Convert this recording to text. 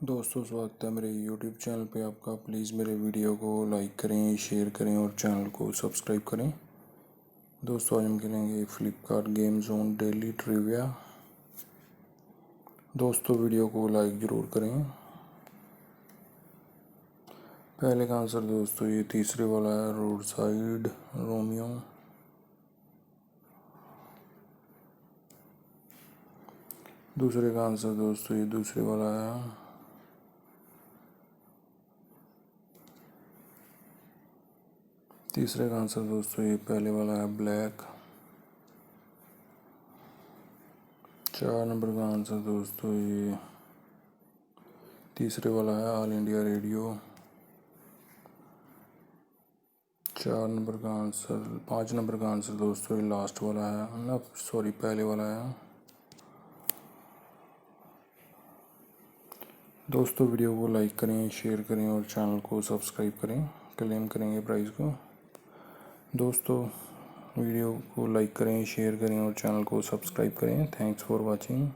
दोस्तों स्वागत है मेरे YouTube चैनल पे आपका। प्लीज़ मेरे वीडियो को लाइक करें, शेयर करें और चैनल को सब्सक्राइब करें। दोस्तों आज हम खेलेंगे Flipkart game zone daily trivia. दोस्तों वीडियो को लाइक ज़रूर करें। पहले का आंसर दोस्तों ये तीसरे वाला है, रोड साइड रोमियो। दूसरे का आंसर दोस्तों ये दूसरे वाला है। तीसरे का आंसर दोस्तों ये पहले वाला है, ब्लैक। 4 नंबर का आंसर दोस्तों ये तीसरे वाला है, ऑल इंडिया रेडियो। 4 नंबर का आंसर 5 नंबर का आंसर दोस्तों ये लास्ट वाला है ना, सॉरी पहले वाला है। दोस्तों वीडियो को लाइक करें, शेयर करें और चैनल को सब्सक्राइब करें। क्लेम करेंगे प्राइज़ को। दोस्तों वीडियो को लाइक करें, शेयर करें और चैनल को सब्सक्राइब करें। Thanks for watching.